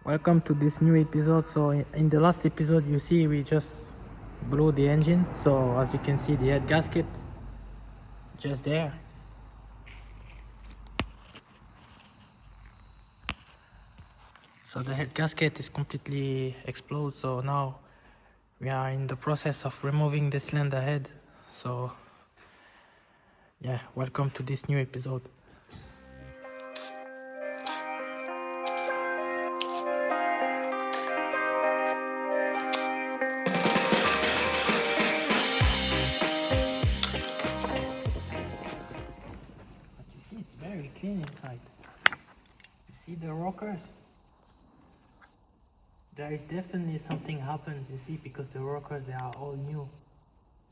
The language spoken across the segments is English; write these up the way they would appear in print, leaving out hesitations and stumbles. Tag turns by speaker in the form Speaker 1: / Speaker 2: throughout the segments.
Speaker 1: Welcome to this new episode. So in the last episode you see we just blew the engine, so as you can see the head gasket just there. So the head gasket is completely exploded, so now we are in the process of removing the cylinder head. So yeah, welcome to this new episode. But you see it's very clean inside. You see the rockers? There is definitely something happens, you see, because the rockers, they are all new.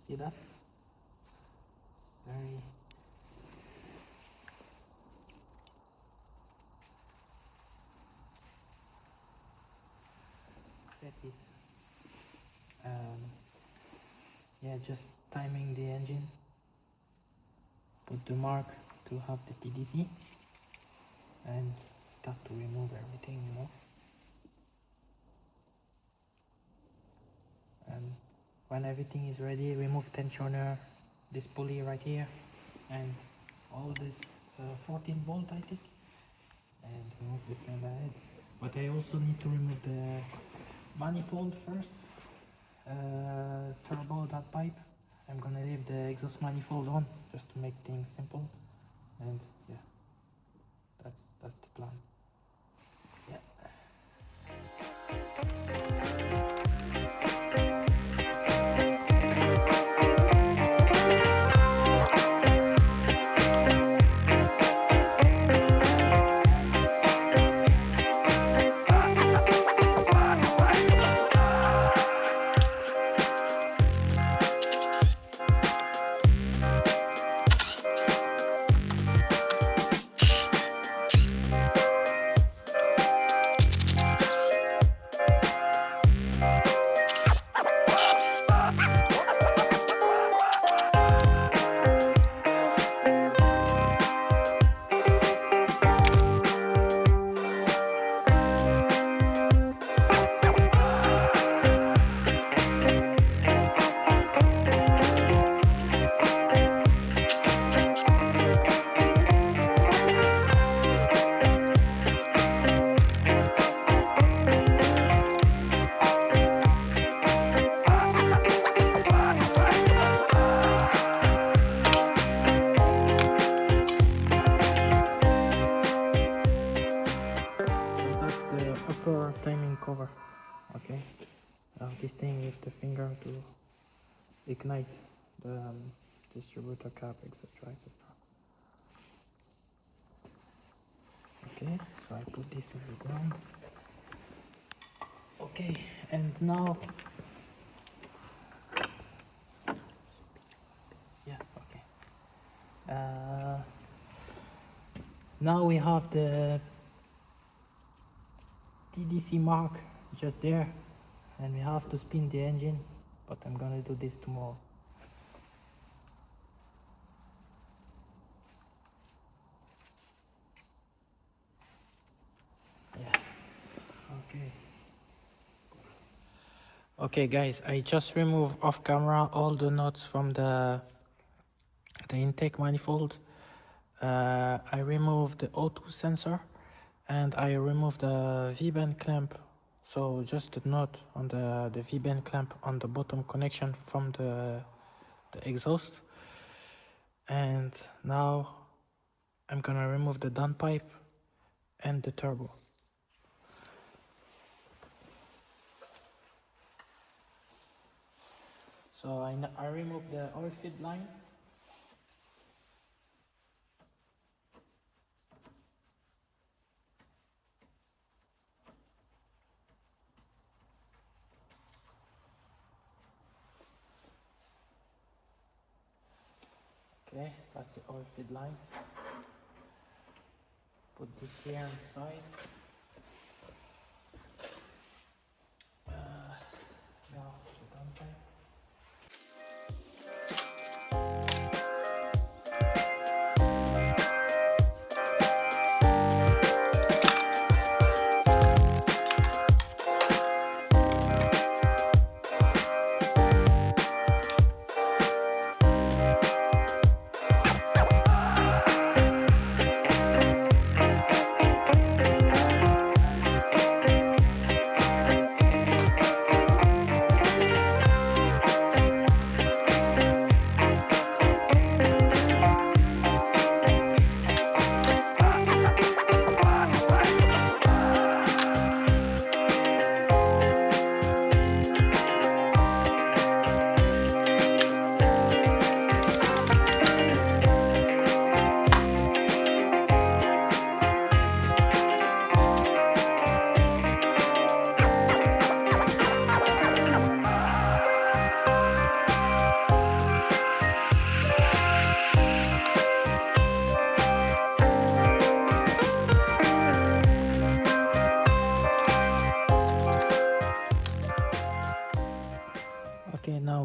Speaker 1: See that? It's very... That is... yeah, just timing the engine. Put the mark to have the TDC. And start to remove everything, you know. And when everything is ready, remove tensioner, this pulley right here, and all this 14 bolt, I think, and remove the cylinder head. But I also need to remove the manifold first, turbo, that pipe. I'm gonna leave the exhaust manifold on just to make things simple, and yeah, that's the plan. Yeah. Upper timing cover. Okay, this thing is the finger to ignite the distributor cap, etc, etc. Okay, so I put this in the ground. Okay, and now yeah, okay, now we have the TDC mark just there, and we have to spin the engine, but I'm gonna do this tomorrow. Yeah. Okay guys, I just removed off camera all the nuts from the intake manifold. I removed the O2 sensor, and I removed the V-band clamp, so just the nut on the V-band clamp on the bottom connection from the exhaust. And now I'm gonna remove the downpipe and the turbo. So I removed the oil feed line. Okay, that's the oil feed line. Put this here inside. Now the downpipe.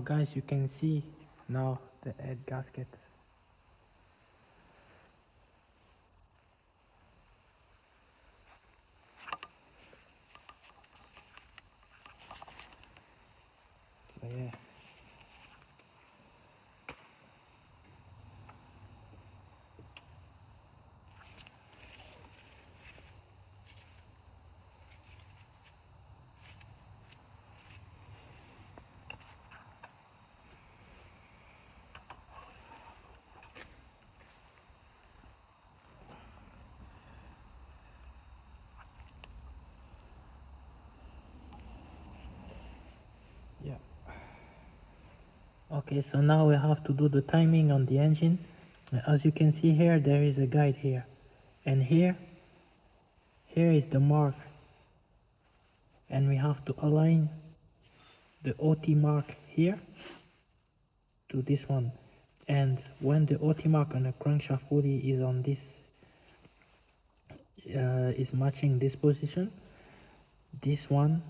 Speaker 1: guys, you can see now the head gasket. So yeah. Yeah. Okay, so now we have to do the timing on the engine. As you can see here, there is a guide here, and here is the mark, and we have to align the OT mark here to this one. And when the OT mark on the crankshaft body is on this, is matching this position, this one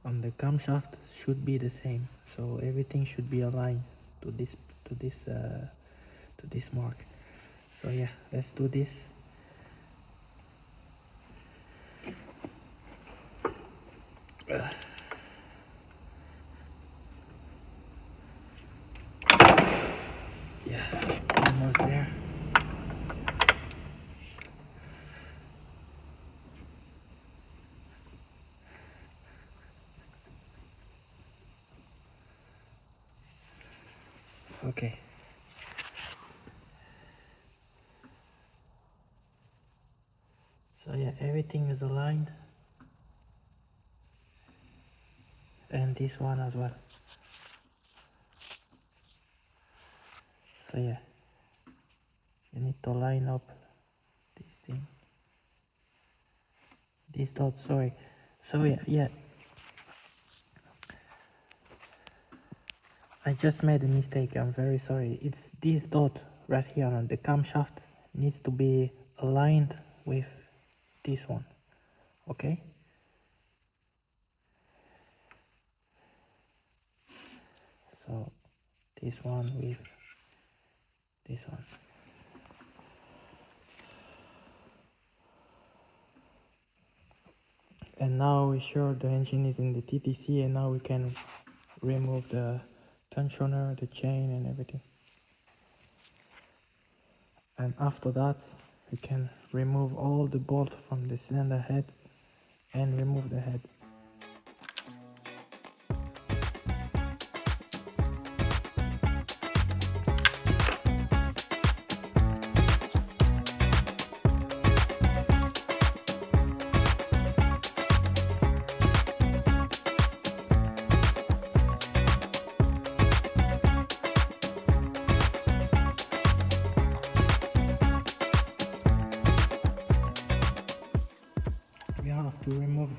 Speaker 1: on the camshaft should be the same. So everything should be aligned to this mark. So yeah, let's do this. Yeah, almost there. Okay. So yeah, everything is aligned, and this one as well. So yeah, you need to line up this thing, this dot, sorry. So yeah, I just made a mistake, I'm very sorry. It's this dot right here on the camshaft needs to be aligned with this one, okay? So this one with this one. And now we're sure the engine is in the TTC, and now we can remove the tensioner, the chain and everything. And after that we can remove all the bolt from the cylinder head and remove the head. We have to remove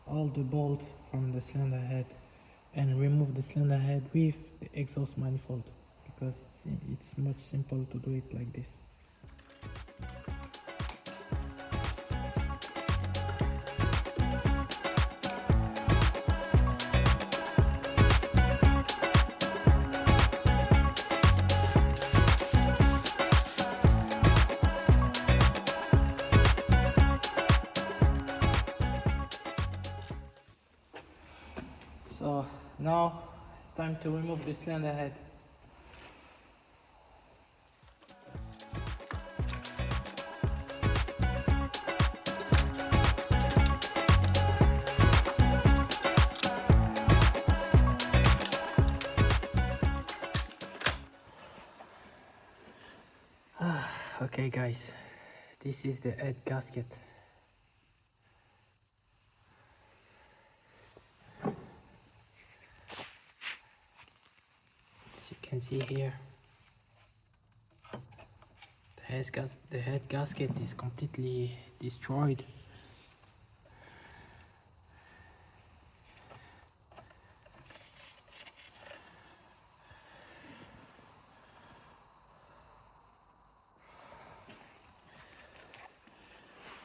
Speaker 1: all the bolt from the cylinder head and remove the cylinder head with the exhaust manifold, because it's much simpler to do it like this. So now it's time to remove the cylinder head. Okay guys, this is the head gasket. As you can see here, the head gasket is completely destroyed.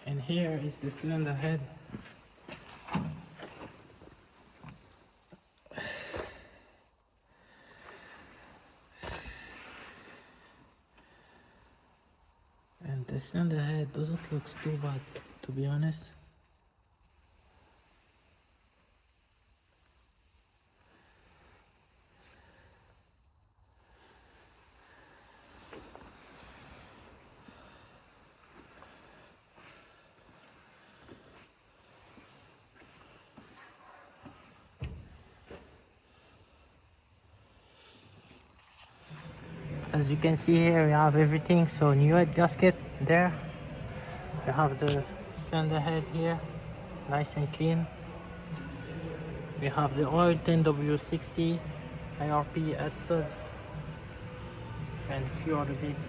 Speaker 1: And here is the cylinder head. cylinder head doesn't look too bad, to be honest. As you can see here, we have everything. So new head gasket there. We have the cylinder head here, nice and clean. We have the oil 10W60 IRP head studs and a few other bits.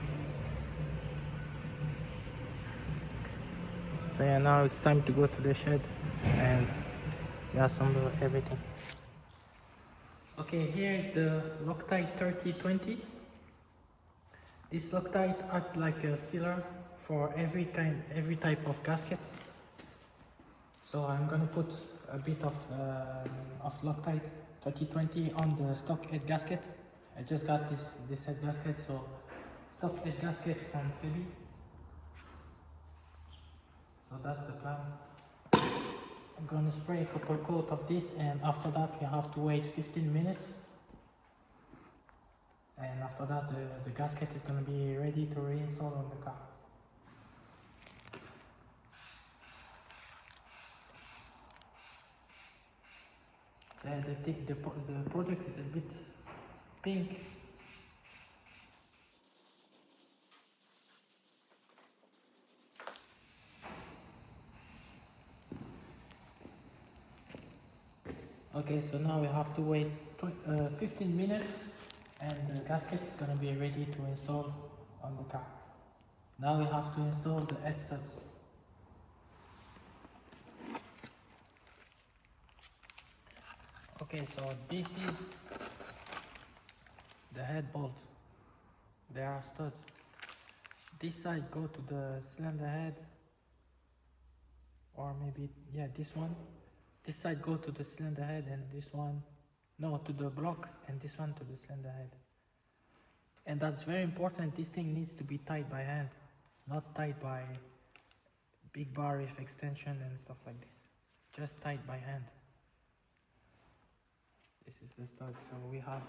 Speaker 1: So yeah, now it's time to go to the shed and assemble everything. Okay, here is the Loctite 3020. This Loctite acts like a sealer for every type of gasket. So I'm gonna put a bit of Loctite 3020 on the stock head gasket. I just got this head gasket, so stock head gasket from Phoebe. So that's the plan. I'm gonna spray a couple coat of this, and after that we have to wait 15 minutes. And after that the gasket is gonna be ready to reinstall on the car. The product is a bit pink. Okay, so now we have to wait 15 minutes and the gasket is going to be ready to install on the car. Now we have to install the head studs. Okay, so this is the head bolt. There are studs. This side go to the cylinder head, or maybe, yeah, this one. This side go to the cylinder head and this one, no, to the block, and this one to the cylinder head. And that's very important, this thing needs to be tied by hand, not tied by big bar with extension and stuff like this. Just tied by hand. This is the stud, so we have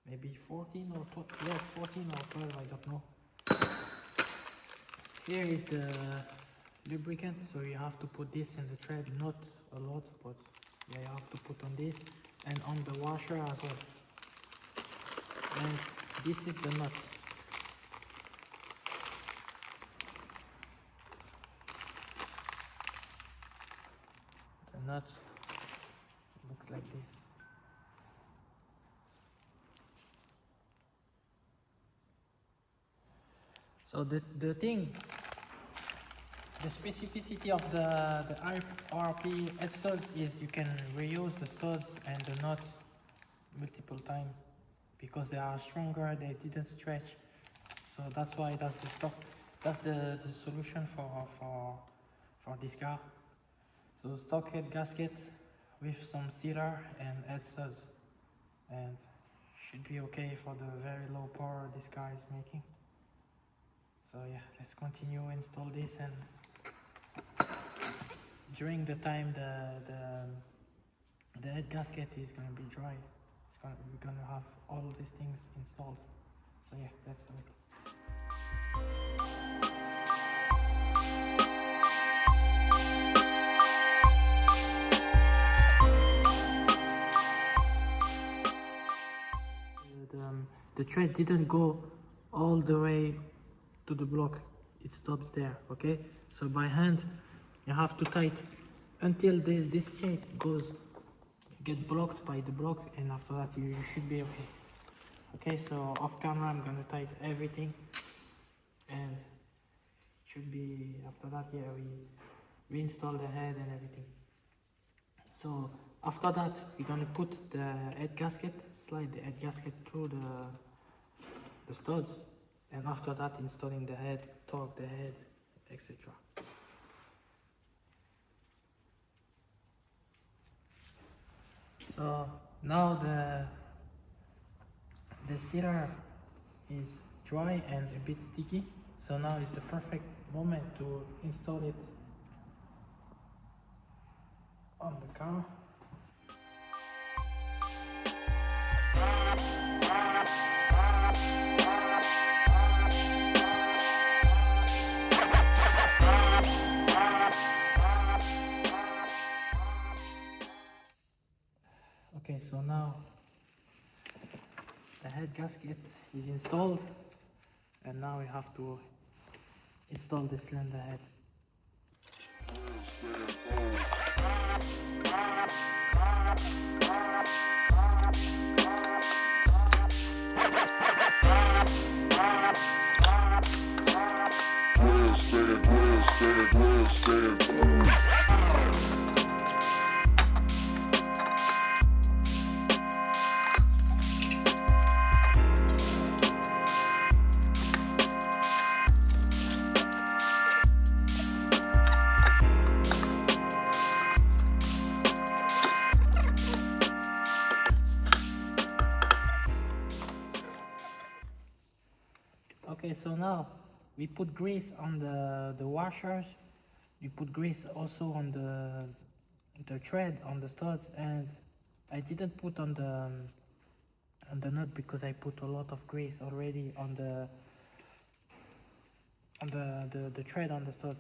Speaker 1: maybe 14 or 12, yeah, 14 or 12, I don't know. Here is the lubricant, so you have to put this in the thread, not a lot, but yeah, you have to put on this and on the washer as well. And this is the nut. The nut looks like this. So the thing, the specificity of the RP head studs is you can reuse the studs and the nut multiple times because they are stronger, they didn't stretch. So that's why that's the stock. That's the solution for this car. So stock head gasket with some sealer and head studs, and should be okay for the very low power this car is making. So yeah, let's continue install this, and during the time the head gasket is gonna be dry, we're gonna have all these things installed. So yeah, let's do it. The thread didn't go all the way to the block, it stops there. Okay, so by hand you have to tight until this shape get blocked by the block, and after that you should be okay. Okay, so off camera I'm gonna tight everything, and should be after that, yeah, we reinstall the head and everything. So after that we're gonna put the head gasket, slide the head gasket through the studs, and after that installing the head, torque the head, etc. So now the sealer is dry and a bit sticky, So now is the perfect moment to install it on the car. Okay, so now the head gasket is installed, and now we have to install the cylinder head. Okay, so now we put grease on the washers. We put grease also on the thread on the studs, and I didn't put on the nut because I put a lot of grease already on the thread on the studs.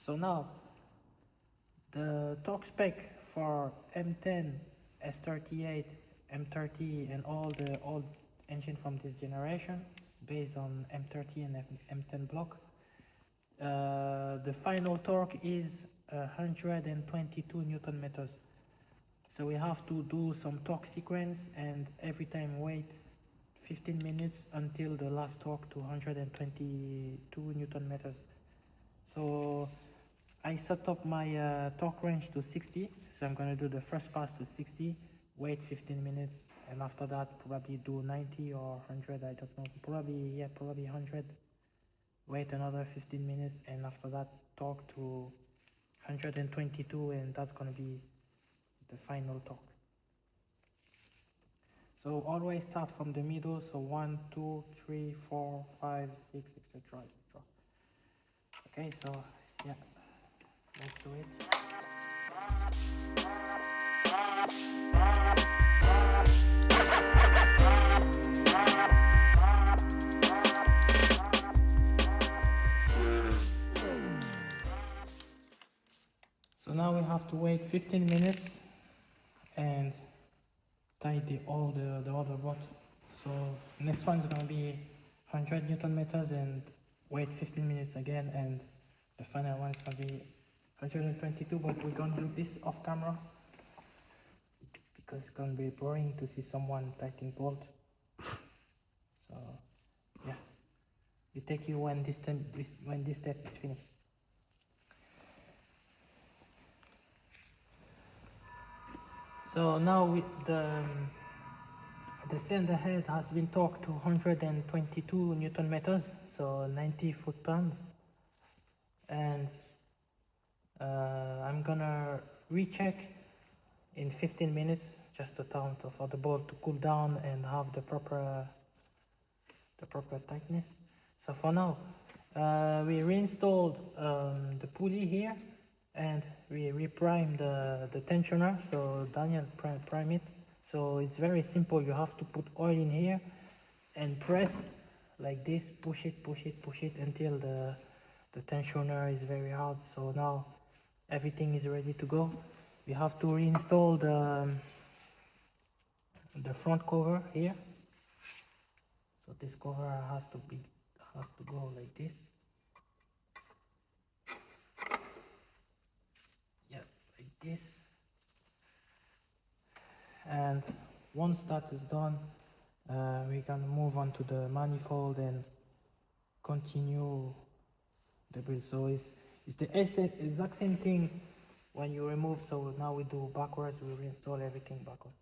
Speaker 1: So now the torque spec for M10, S38, M30, and all the old engine from this generation, based on M30 and M10 block, the final torque is 122 Newton meters. So we have to do some torque sequence, and every time wait 15 minutes until the last torque to 122 Newton meters. So I set up my torque range to 60, so I'm going to do the first pass to 60, wait 15 minutes, and after that probably do 90 or 100, I don't know, probably 100, wait another 15 minutes, and after that torque to 122, and that's going to be the final torque. So always start from the middle, so 1, 2, 3, 4, 5, 6, etc. etc. Okay, so yeah, let's do it. So now we have to wait 15 minutes and tidy all the other rod. So next one's gonna be 100 Newton meters and wait 15 minutes again, and the final one's gonna be 122, but we're gonna do this off camera because it's gonna be boring to see someone tightening bolt. So yeah, we take you when this step is finished. So now with the cylinder head has been torqued to 122 Newton meters, so 90 foot-pounds, and I'm gonna recheck in 15 minutes, just a time for the bolt to cool down and have the proper tightness. So for now, we reinstalled the pulley here, and we reprimed the tensioner. So Daniel prime it. So it's very simple. You have to put oil in here and press like this, push it until the tensioner is very hard. So now everything is ready to go. We have to reinstall the front cover here. So this cover has to go like this. Yeah, like this. And once that is done, we're gonna move on to the manifold and continue the build. So it's the exact same thing when you remove. So now we do backwards, we reinstall everything backwards.